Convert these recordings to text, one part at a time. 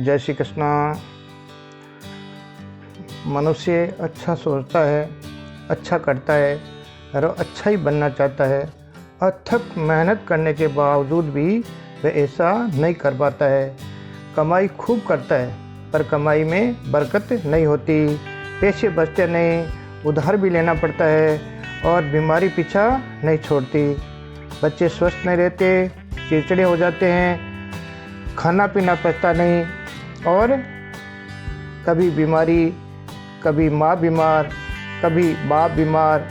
जय श्री कृष्णा। मनुष्य अच्छा सोचता है, अच्छा करता है और अच्छा ही बनना चाहता है। अथक मेहनत करने के बावजूद भी वह ऐसा नहीं कर पाता है। कमाई खूब करता है पर कमाई में बरकत नहीं होती, पैसे बचते नहीं, उधार भी लेना पड़ता है और बीमारी पीछा नहीं छोड़ती। बच्चे स्वस्थ नहीं रहते, चिड़चिड़े हो जाते हैं, खाना पीना पचता नहीं और कभी बीमारी, कभी माँ बीमार, कभी बाप बीमार,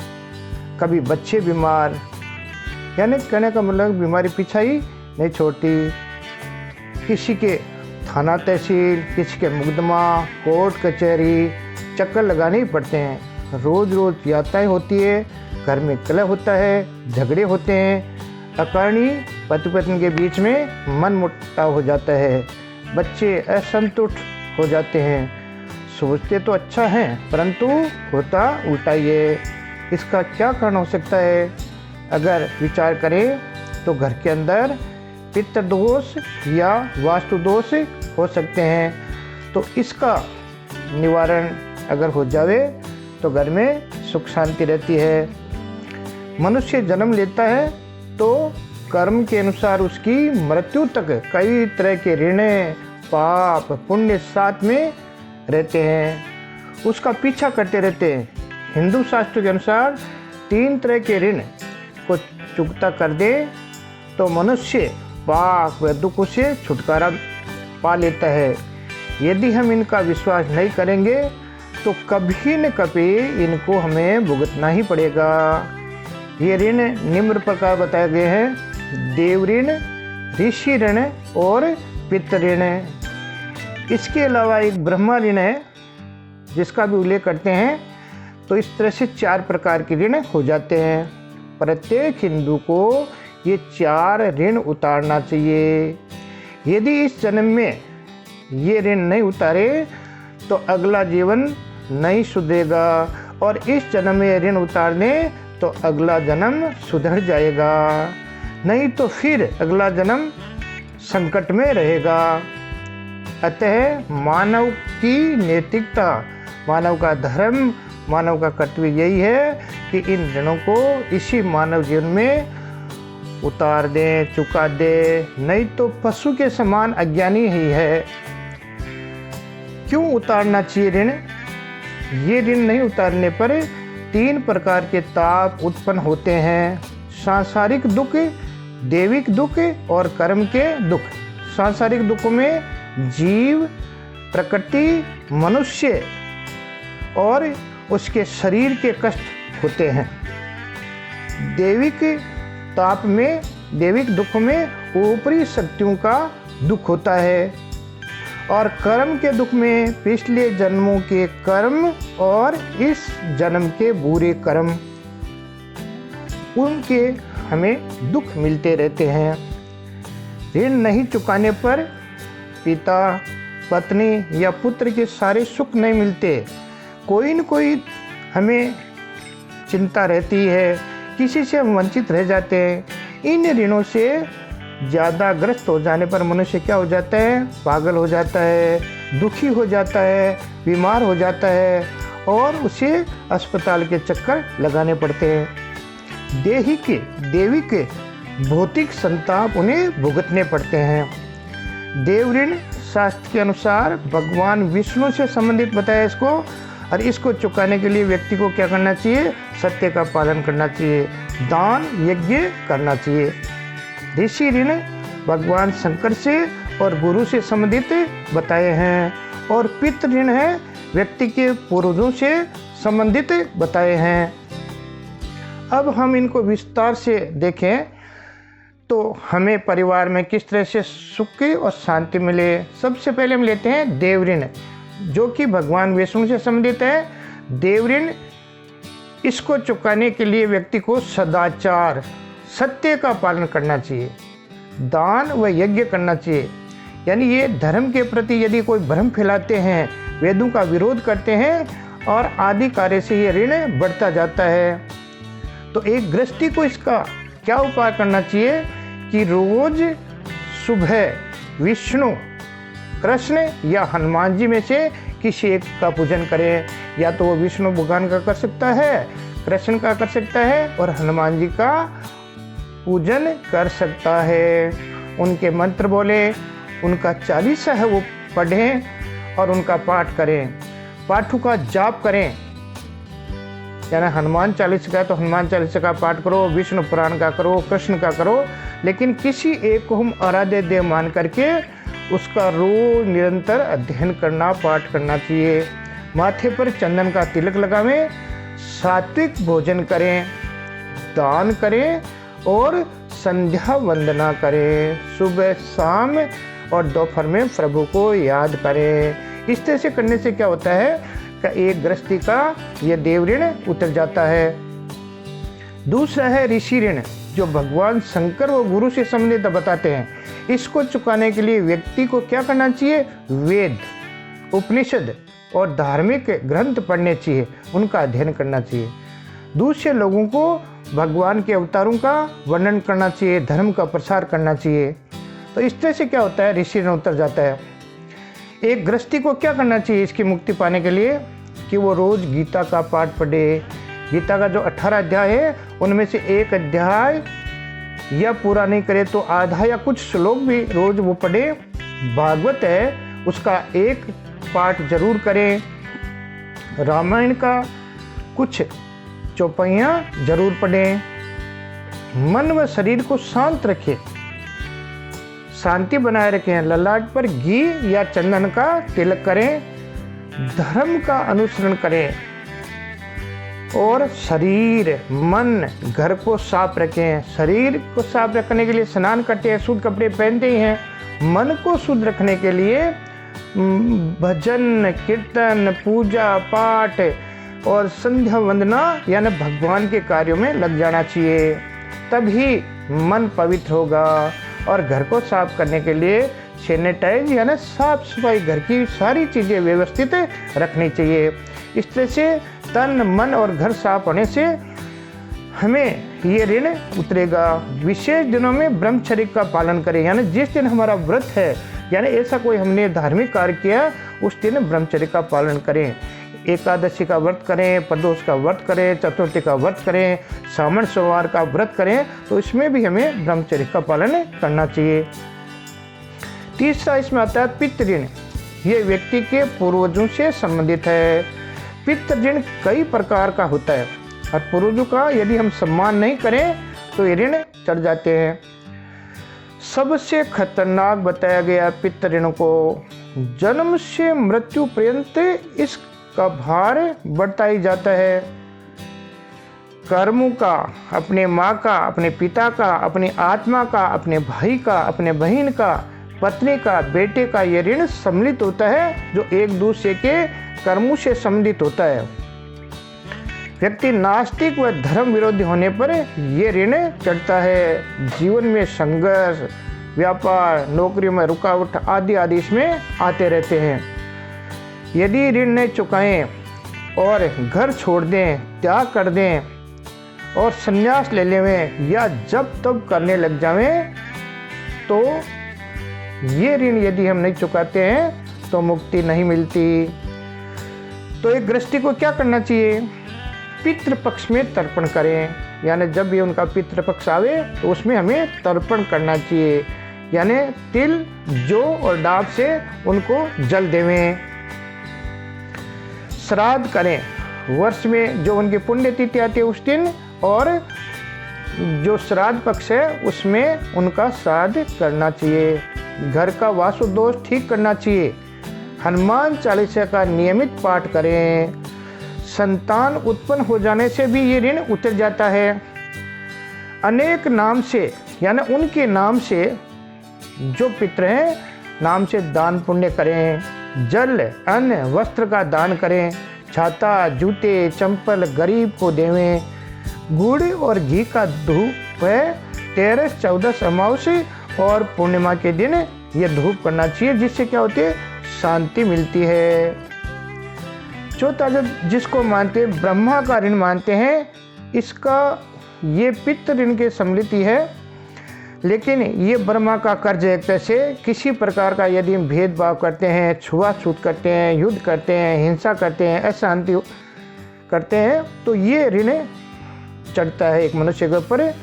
कभी बच्चे बीमार। यानी कहने का मतलब बीमारी पीछा ही नहीं छोड़ती। किसी के थाना तहसील, किसी के मुकदमा, कोर्ट कचहरी चक्कर लगाने ही पड़ते हैं। रोज़ रोज़ यात्राएं होती है, घर में कलह होता है, झगड़े होते हैं, अकारणीय पति पत्नी के बीच में मनमुटाव हो जाता है, बच्चे असंतुष्ट हो जाते हैं। सोचते तो अच्छा है परंतु होता उल्टा ही है। इसका क्या कारण हो सकता है? अगर विचार करें तो घर के अंदर पितृ दोष या वास्तु दोष हो सकते हैं। तो इसका निवारण अगर हो जावे तो घर में सुख शांति रहती है। मनुष्य जन्म लेता है तो कर्म के अनुसार उसकी मृत्यु तक कई तरह के ऋण, पाप, पुण्य साथ में रहते हैं, उसका पीछा करते रहते हैं। हिंदू शास्त्र के अनुसार 3 तरह के ऋण को चुकता कर दे तो मनुष्य पाप व दुख से छुटकारा पा लेता है। यदि हम इनका विश्वास नहीं करेंगे तो कभी न कभी इनको हमें भुगतना ही पड़ेगा। ये ऋण निम्न प्रकार बताए गए हैं: देव ऋण, ऋषि ऋण और पितृ ऋण। इसके अलावा एक ब्रह्मा ऋण है जिसका भी उल्लेख करते हैं। तो इस तरह से 4 प्रकार के ऋण हो जाते हैं। प्रत्येक हिंदू को ये 4 ऋण उतारना चाहिए। यदि इस जन्म में ये ऋण नहीं उतारे तो अगला जीवन नहीं सुधरेगा और इस जन्म में ऋण उतार दें तो अगला जन्म सुधर जाएगा, नहीं तो फिर अगला जन्म संकट में रहेगा। अतः मानव की नैतिकता, मानव का धर्म, मानव का कर्तव्य यही है कि इन ऋणों को इसी मानव जीवन में उतार दें, चुका दे, नहीं तो पशु के समान अज्ञानी ही है। क्यों उतारना चाहिए ऋण? ये ऋण नहीं उतारने पर 3 प्रकार के ताप उत्पन्न होते हैं: सांसारिक दुख, दैविक दुख और कर्म के दुख। सांसारिक दुख में जीव, प्रकृति, मनुष्य और उसके शरीर के कष्ट होते हैं। दैविक ताप में, दैविक दुख में ऊपरी शक्तियों का दुख होता है और कर्म के दुख में पिछले जन्मों के कर्म और इस जन्म के बुरे कर्म, उनके हमें दुख मिलते रहते हैं। ऋण नहीं चुकाने पर पिता, पत्नी या पुत्र के सारे सुख नहीं मिलते। कोई न कोई हमें चिंता रहती है, किसी से हम वंचित रह जाते हैं। इन ऋणों से ज़्यादा ग्रस्त हो जाने पर मनुष्य क्या हो जाता है? पागल हो जाता है, दुखी हो जाता है, बीमार हो जाता है और उसे अस्पताल के चक्कर लगाने पड़ते हैं। दैविक भौतिक संताप उन्हें भुगतने पड़ते हैं। देव ऋण शास्त्र के अनुसार भगवान विष्णु से संबंधित बताया इसको, और इसको चुकाने के लिए व्यक्ति को क्या करना चाहिए? सत्य का पालन करना चाहिए, दान यज्ञ करना चाहिए। ऋषि ऋण भगवान शंकर से और गुरु से संबंधित बताए हैं और पितृ ऋण है व्यक्ति के पूर्वजों से संबंधित बताए हैं। अब हम इनको विस्तार से देखें तो हमें परिवार में किस तरह से सुख और शांति मिले। सबसे पहले हम लेते हैं देव ऋण, जो कि भगवान विष्णु से संबंधित है। देव ऋण, इसको चुकाने के लिए व्यक्ति को सदाचार, सत्य का पालन करना चाहिए, दान व यज्ञ करना चाहिए। यानी ये धर्म के प्रति यदि कोई भ्रम फैलाते हैं, वेदों का विरोध करते हैं और आदि कार्य से ये ऋण बढ़ता जाता है। तो एक गृहस्थी को इसका क्या उपाय करना चाहिए कि रोज सुबह विष्णु कृष्ण या हनुमान जी में से किसी एक का पूजन करें। या तो वो विष्णु भगवान का कर सकता है, कृष्ण का कर सकता है और हनुमान जी का पूजन कर सकता है। उनके मंत्र बोले, उनका चालीसा है वो पढ़ें और उनका पाठ करें, पाठों का जाप करें। यानी हनुमान चालीसा का तो हनुमान चालीसा का पाठ करो, विष्णु पुराण का करो, कृष्ण का करो, लेकिन किसी एक को हम आराध्य देव मान करके उसका रोज निरंतर अध्ययन करना, पाठ करना चाहिए। माथे पर चंदन का तिलक लगावें, सात्विक भोजन करें, दान करें और संध्या वंदना करें। सुबह शाम और दोपहर में प्रभु को याद करें। इस तरह से करने से क्या होता है कि एक गृहस्थी का यह देव ऋण उतर जाता है। दूसरा है ऋषि ऋण, जो भगवान शंकर व गुरु से संबंधित बताते हैं। इसको चुकाने के लिए व्यक्ति को क्या करना चाहिए? वेद, उपनिषद और धार्मिक ग्रंथ पढ़ने चाहिए, उनका अध्ययन करना चाहिए। दूसरे लोगों को भगवान के अवतारों का वर्णन करना चाहिए, धर्म का प्रसार करना चाहिए। तो इस तरह से क्या होता है, ऋषि ऋण उतर जाता है। एक गृहस्थी को क्या करना चाहिए इसकी मुक्ति पाने के लिए? कि वो रोज गीता का पाठ पढ़े। गीता का जो 18 अध्याय है उनमें से एक अध्याय या पूरा नहीं करे तो आधा या कुछ श्लोक भी रोज वो पढ़े। भागवत है उसका एक पाठ जरूर करें। रामायण का कुछ चौपाइयाँ जरूर पढ़ें। मन व शरीर को शांत रखें, शांति बनाए रखें। ललाट पर घी या चंदन का तिलक करें। धर्म का अनुसरण करें और शरीर, मन, घर को साफ रखें। शरीर को साफ रखने के लिए स्नान करते हैं, शुद्ध कपड़े पहनते ही हैं। मन को शुद्ध रखने के लिए भजन, कीर्तन, पूजा पाठ और संध्या वंदना यानी भगवान के कार्यों में लग जाना चाहिए, तभी मन पवित्र होगा। और घर को साफ करने के लिए सैनिटाइज यानी साफ सफाई, घर की सारी चीज़ें व्यवस्थित रखनी चाहिए। इस तरह से तन, मन और घर साफ होने से हमें ये ऋण उतरेगा। विशेष दिनों में ब्रह्मचर्य का पालन करें, यानी जिस दिन हमारा व्रत है, यानी ऐसा कोई हमने धार्मिक कार्य किया उस दिन ब्रह्मचर्य का पालन करें। एकादशी का व्रत करें, प्रदोष का व्रत करें, चतुर्थी का व्रत करें, सावन सोमवार का व्रत करें, तो इसमें भी हमें ब्रह्मचर्य का पालन करना चाहिए। तीसरा इसमें आता है पितृ ऋण। ये व्यक्ति के पूर्वजों से संबंधित है। पितृ ऋण कई प्रकार का होता है और पूर्वजों का यदि हम सम्मान नहीं करें तो ये ऋण चढ़ जाते हैं। सबसे खतरनाक बताया गया पितृ ऋण को। जन्म से मृत्यु पर्यंत इसका भार बढ़ता ही जाता है। कर्मों का, अपने माँ का, अपने पिता का, अपनी आत्मा का, अपने भाई का, अपने बहन का, पत्नी का, बेटे का ये ऋण सम्मिलित होता है, जो एक दूसरे के कर्मों से संबंधित होता है। व्यक्ति नास्तिक व धर्म विरोधी होने पर ये ऋण चढ़ता है। जीवन में संघर्ष, व्यापार, नौकरी में रुकावट आदि आदि इसमें आते रहते हैं। यदि ऋण नहीं चुकाएं और घर छोड़ दें, त्याग कर दें और संन्यास ले लेवें या जब तब करने लग जावें, तो ये ऋण यदि हम नहीं चुकाते हैं तो मुक्ति नहीं मिलती। तो एक गृहस्थी को क्या करना चाहिए? पितृपक्ष में तर्पण करें, यानी जब भी उनका पितृपक्ष आवे तो उसमें हमें तर्पण करना चाहिए, यानी तिल, जौ और डाब से उनको जल देवें। श्राद्ध करें, वर्ष में जो उनकी पुण्यतिथि आती है उस दिन, और जो श्राद्ध पक्ष है उसमें उनका श्राद्ध करना चाहिए। घर का वास्तु दोष ठीक करना चाहिए। हनुमान चालीसा का नियमित पाठ करें। संतान उत्पन्न हो जाने से भी ये ऋण उतर जाता है। अनेक नाम से, यानी उनके नाम से जो पितृ हैं, नाम से दान पुण्य करें। जल, अन्न, वस्त्र का दान करें। छाता, जूते, चंपल गरीब को देवें। गुड़ और घी का धूप है 13, 14 अमावस्या और पूर्णिमा के दिन ये धूप करना चाहिए, जिससे क्या होती है? शांति मिलती है। चौथा, जिसको मानते हैं ब्रह्मा का ऋण मानते हैं, इसका ये पितृ ऋण के सम्मिलित है। लेकिन ये ब्रह्मा का कर्ज है। जैसे किसी प्रकार का यदि हम भेदभाव करते हैं, छुआछूत करते हैं, युद्ध करते हैं, हिंसा करते हैं, अशांति करते हैं, तो ये ऋण चढ़ता है एक मनुष्य के ऊपर।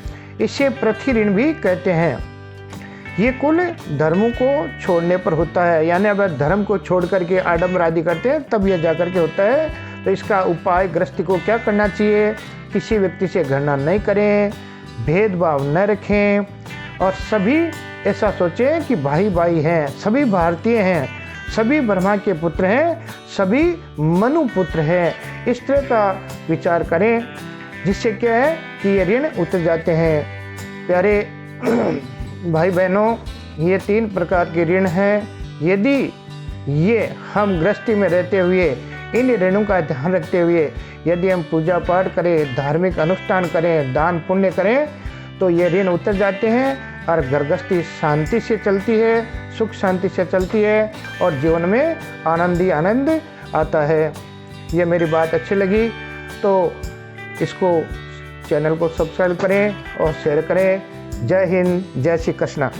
इसे पृथ्वी ऋण भी कहते हैं। ये कुल धर्मों को छोड़ने पर होता है, यानी अगर धर्म को छोड़ करके आडंबर आदि करते हैं तब यह जाकर के होता है। तो इसका उपाय गृहस्थी को क्या करना चाहिए? किसी व्यक्ति से घृणा नहीं करें, भेदभाव न रखें, और सभी ऐसा सोचें कि भाई भाई हैं, सभी भारतीय हैं, सभी ब्रह्मा के पुत्र हैं, सभी मनु पुत्र हैं। इस तरह का विचार करें, जिससे क्या है कि ये ऋण उतर जाते हैं। प्यारे भाई बहनों, ये 3 प्रकार के ऋण हैं। यदि ये हम गृहस्थी में रहते हुए इन ऋणों का ध्यान रखते हुए यदि हम पूजा पाठ करें, धार्मिक अनुष्ठान करें, दान पुण्य करें, तो ये ऋण उतर जाते हैं और गृहस्थी शांति से चलती है, सुख शांति से चलती है, और जीवन में आनंद ही आनंद आता है। ये मेरी बात अच्छी लगी तो इसको चैनल को सब्सक्राइब करें और शेयर करें। जय हिंद, जय श्री कृष्णा।